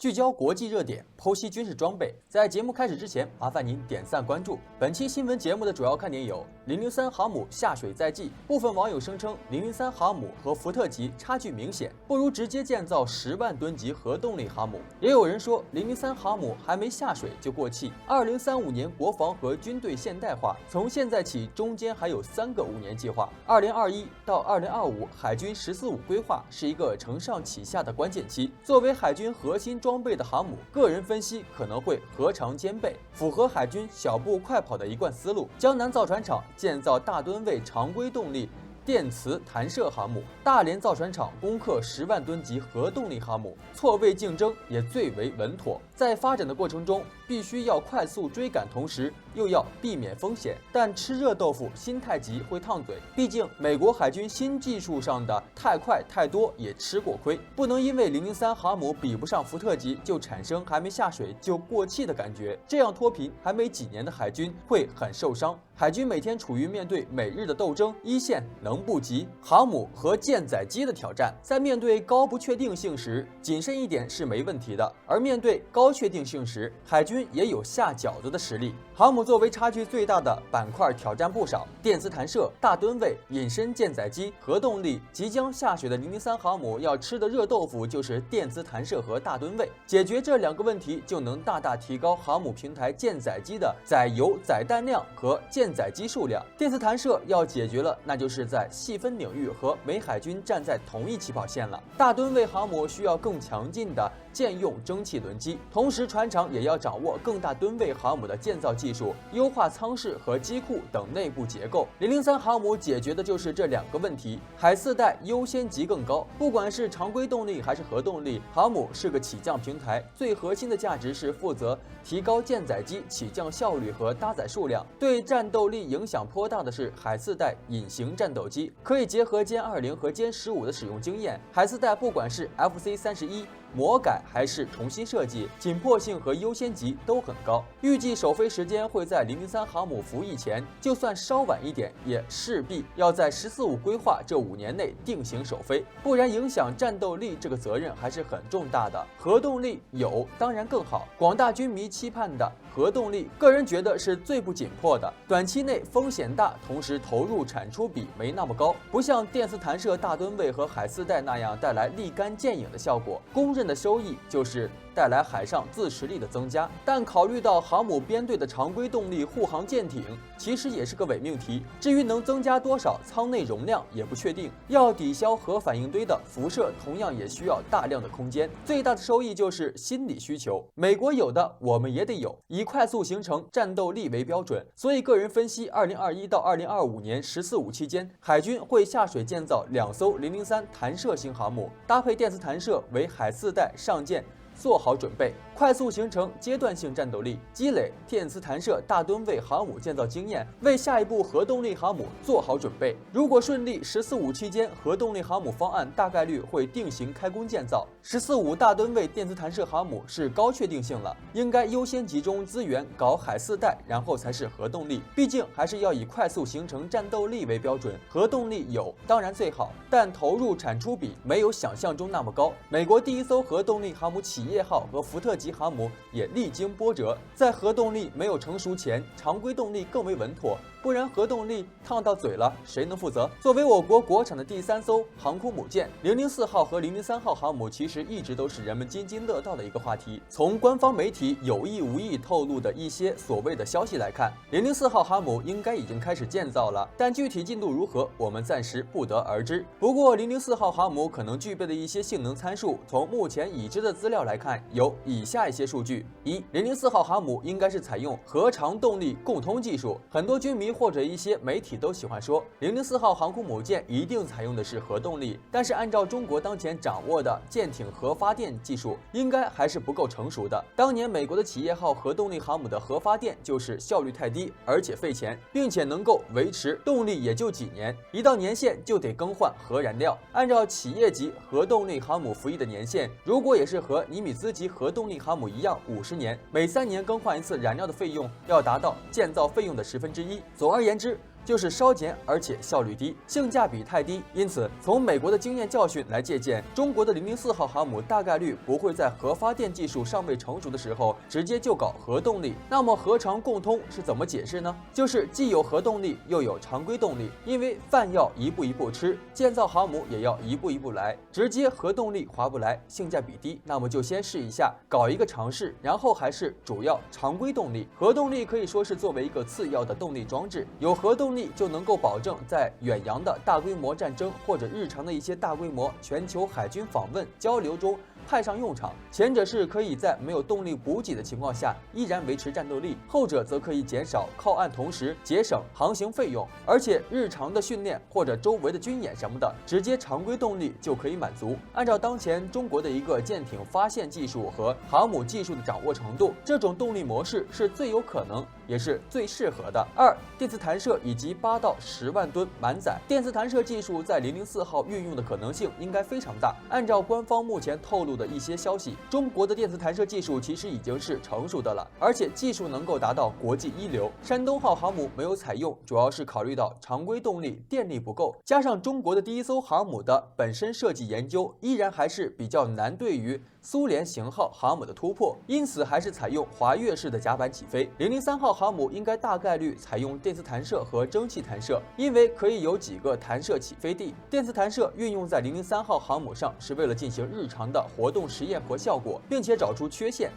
聚焦国际热点，剖析军事装备。在节目开始之前，麻烦您点赞关注。本期新闻节目的主要看点有：003航母下水在即，部分网友声称003航母和福特级差距明显，不如直接建造10万吨级核动力航母。也有人说003航母还没下水就过气。2035年国防和军队现代化，从现在起中间还有3个5年计划。2021到2025海军“14-5”规划是一个承上启下的关键期。作为海军核心装备的航母，个人分析可能会核常兼备，符合海军小步快跑的一贯思路。江南造船厂建造大吨位常规动力电磁弹射航母，大连造船厂攻克10万吨级核动力航母，错位竞争也最为稳妥。在发展的过程中，必须要快速追赶，同时又要避免风险。但吃热豆腐心太急会烫嘴，毕竟美国海军新技术上的太快太多也吃过亏，不能因为003航母比不上福特级就产生还没下水就过气的感觉，这样脱贫还没几年的海军会很受伤。海军每天处于面对美日的斗争，一线能不急？航母和舰载机的挑战，在面对高不确定性时，谨慎一点是没问题的；而面对高确定性时，海军也有下饺子的实力。航母作为差距最大的板块，挑战不少：电磁弹射、大吨位、隐身舰载机、核动力。即将下水的003航母要吃的热豆腐就是电磁弹射和大吨位。解决这2个问题，就能大大提高航母平台舰载机的载油、载弹量和舰载机数量。电磁弹射要解决了，那就是在细分领域和美海军站在同一起跑线了。大吨位航母需要更强劲的舰用蒸汽轮机，同时船厂也要掌握更大吨位航母的建造技术，优化舱室和机库等内部结构。003航母解决的就是这2个问题，海4代优先级更高。不管是常规动力还是核动力，航母是个起降平台，最核心的价值是负责提高舰载机起降效率和搭载数量。对战斗力影响颇大的是海4代隐形战斗机，可以结合歼20和歼15的使用经验。海4代不管是 FC31魔改还是重新设计，紧迫性和优先级都很高。预计首飞时间会在003航母服役前，就算稍晚一点，也势必要在“14-5”规划这5年内定型首飞，不然影响战斗力这个责任还是很重大的。核动力有当然更好，广大军迷期盼的核动力，个人觉得是最不紧迫的。短期内风险大，同时投入产出比没那么高，不像电磁弹射大吨位和海4代那样带来立竿见影的效果。公认的收益就是带来海上自持力的增加，但考虑到航母编队的常规动力护航舰艇，其实也是个伪命题。至于能增加多少舱内容量也不确定，要抵消核反应堆的辐射，同样也需要大量的空间。最大的收益就是心理需求，美国有的我们也得有，以快速形成战斗力为标准。所以个人分析，2021到2025年“14-5”期间，海军会下水建造2艘003弹射型航母，搭配电磁弹射为海4代上舰做好准备，快速形成阶段性战斗力，积累电磁弹射大吨位航母建造经验，为下一步核动力航母做好准备。如果顺利，“14-5”期间核动力航母方案大概率会定型开工建造。“14-5”大吨位电磁弹射航母是高确定性了，应该优先集中资源搞海4代，然后才是核动力。毕竟还是要以快速形成战斗力为标准，核动力有当然最好，但投入产出比没有想象中那么高。美国第1艘核动力航母企业号和福特级航母也历经波折，在核动力没有成熟前，常规动力更为稳妥，不然核动力烫到嘴了，谁能负责？作为我国国产的第3艘航空母舰，004号和003号航母其实一直都是人们津津乐道的一个话题。从官方媒体有意无意透露的一些所谓的消息来看，004号航母应该已经开始建造了，但具体进度如何，我们暂时不得而知。不过004号航母可能具备的一些性能参数，从目前已知的资料来看，有以下一些数据：一，004号航母应该是采用核常动力共通技术，很多军迷或者一些媒体都喜欢说004号航空母舰一定采用的是核动力，但是按照中国当前掌握的舰艇核发电技术，应该还是不够成熟的。当年美国的企业号核动力航母的核发电就是效率太低，而且费钱，并且能够维持动力也就几年，一到年限就得更换核燃料。按照企业级核动力航母服役的年限，如果也是和尼米兹级核动力航母一样50年，每3年更换一次燃料的费用要达到建造费用的1/10。总而言之，就是稍减而且效率低，性价比太低。因此，从美国的经验教训来借鉴，中国的004号航母大概率不会在核发电技术尚未成熟的时候直接就搞核动力。那么核常共通是怎么解释呢？就是既有核动力又有常规动力，因为饭要一步一步吃，建造航母也要一步一步来，直接核动力划不来，性价比低，那么就先试一下，搞一个尝试，然后还是主要常规动力。核动力可以说是作为一个次要的动力装置，有核动力就能够保证在远洋的大规模战争或者日常的一些大规模全球海军访问交流中派上用场。前者是可以在没有动力补给的情况下依然维持战斗力，后者则可以减少靠岸同时节省航行费用，而且日常的训练或者周围的军演什么的，直接常规动力就可以满足。按照当前中国的一个舰艇发现技术和航母技术的掌握程度，这种动力模式是最有可能也是最适合的。二、电磁弹射以及8到10万吨满载。电磁弹射技术在004号运用的可能性应该非常大。按照官方目前透露的一些消息，中国的电磁弹射技术其实已经是成熟的了，而且技术能够达到国际一流。山东号航母没有采用，主要是考虑到常规动力电力不够，加上中国的第一艘航母的本身设计研究依然还是比较难对于苏联型号航母的突破，因此还是采用滑跃式的甲板起飞。003号航母应该大概率采用电磁弹射和蒸汽弹射，因为可以有几个弹射起飞地。电磁弹射运用在003号航母上是为了进行日常的活动实验和效果，并且找出缺陷，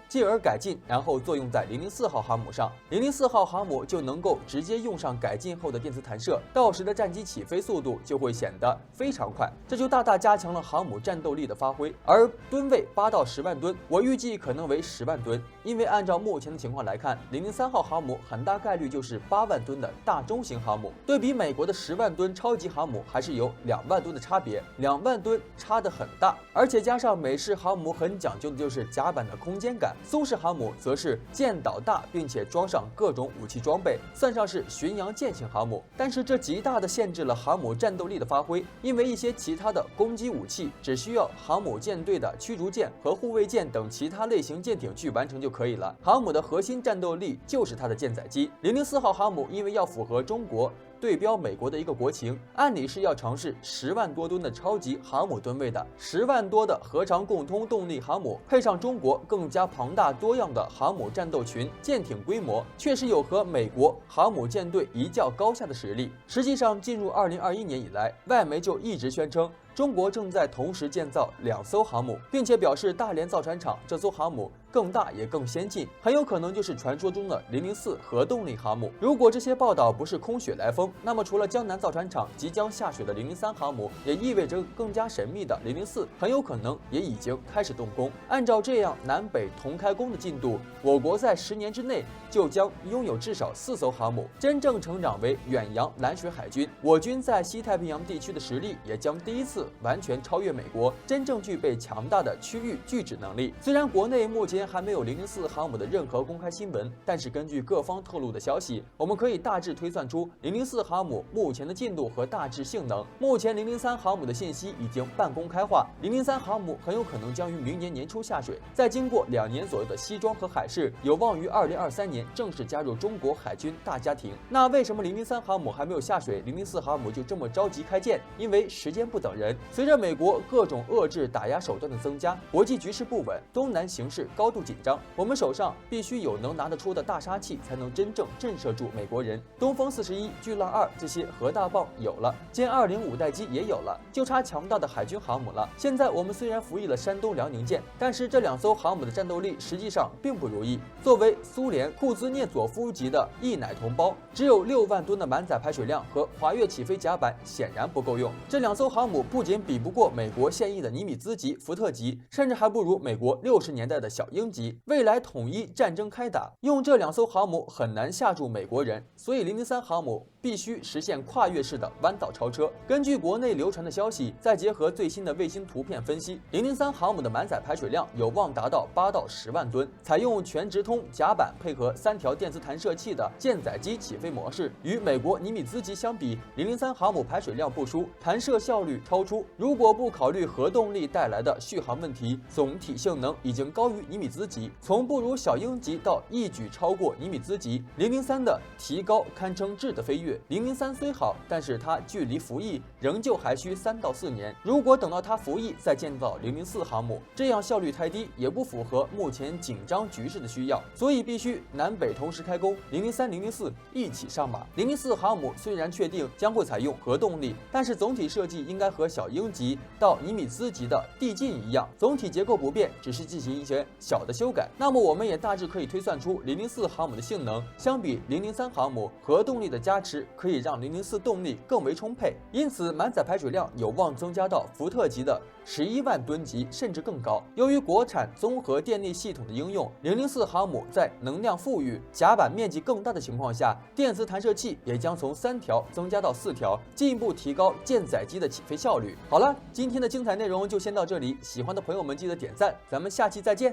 进而改进，然后作用在004号航母上。004号航母就能够直接用上改进后的电磁弹射，到时的战机起飞速度就会显得非常快，这就大大加强了航母战斗力的发挥。而吨位8到10万吨，我预计可能为10万吨，因为按照目前的情况来看，003号航母很大概率就是8万吨的大中型航母，对比美国的10万吨超级航母还是有2万吨的差别，2万吨差得很大。而且加上美式航母很讲究的就是甲板的空间感，苏式航母则是舰岛大，并且装上各种武器装备，算上是巡洋舰型航母。但是这极大的限制了航母战斗力的发挥，因为一些其他的攻击武器只需要航母舰队的驱逐舰和护卫舰等其他类型舰艇去完成就可以了。航母的核心战斗力就是它的舰载机。004号航母因为要符合中国对标美国的一个国情，按理是要尝试10万多吨的超级航母吨位的，10万多的核常共通动力航母，配上中国更加庞大多样的航母战斗群、舰艇规模，确实有和美国航母舰队一较高下的实力。实际上，进入2021年以来，外媒就一直宣称中国正在同时建造2艘航母，并且表示大连造船厂这艘航母更大也更先进，很有可能就是传说中的004核动力航母。如果这些报道不是空穴来风，那么除了江南造船厂即将下水的003航母，也意味着更加神秘的004很有可能也已经开始动工。按照这样南北同开工的进度，我国在10年之内就将拥有至少4艘航母，真正成长为远洋蓝水海军。我军在西太平洋地区的实力也将第一次完全超越美国，真正具备强大的区域拒止能力。虽然国内目前还没有004航母的任何公开新闻，但是根据各方透露的消息，我们可以大致推算出004航母目前的进度和大致性能。目前003航母的信息已经半公开化，003航母很有可能将于明年年初下水，再经过2年左右的西装和海试，有望于2023年正式加入中国海军大家庭。那为什么003航母还没有下水，004航母就这么着急开建？因为时间不等人。随着美国各种遏制打压手段的增加，国际局势不稳，东南形势高度紧张，我们手上必须有能拿得出的大杀器，才能真正震慑住美国人。东风41、巨浪2这些核大炮有了，歼205待机也有了，就差强大的海军航母了。现在我们虽然服役了山东辽宁舰，但是这2艘航母的战斗力实际上并不如意。作为苏联库兹涅佐夫级的一奶同胞，只有6万吨的满载排水量和滑跃起飞甲板显然不够用。这2艘航母不仅比不过美国现役的尼米兹级、福特级，甚至还不如美国60年代的小鹰级。未来统一战争开打，用这2艘航母很难吓住美国人，所以003航母必须实现跨越式的弯道超车。根据国内流传的消息，再结合最新的卫星图片分析，003航母的满载排水量有望达到8到10万吨。采用全直通甲板配合3条电磁弹射器的舰载机起飞模式，与美国尼米兹级相比，003航母排水量不输，弹射效率超出出，如果不考虑核动力带来的续航问题，总体性能已经高于尼米兹级，从不如小鹰级到一举超过尼米兹级。003的提高堪称质的飞跃。003虽好，但是它距离服役仍旧还需3到4年。如果等到它服役再建造004航母，这样效率太低，也不符合目前紧张局势的需要，所以必须南北同时开工，003、004一起上马。004航母虽然确定将会采用核动力，但是总体设计应该和小鹰级到尼米兹级的递进一样，总体结构不变，只是进行一些小的修改。那么我们也大致可以推算出004航母的性能，相比003航母，核动力的加持可以让004动力更为充沛，因此满载排水量有望增加到福特级的11万吨级甚至更高。由于国产综合电力系统的应用，004航母在能量富裕、甲板面积更大的情况下，电磁弹射器也将从3条增加到4条，进一步提高舰载机的起飞效率。好了，今天的精彩内容就先到这里，喜欢的朋友们记得点赞，咱们下期再见。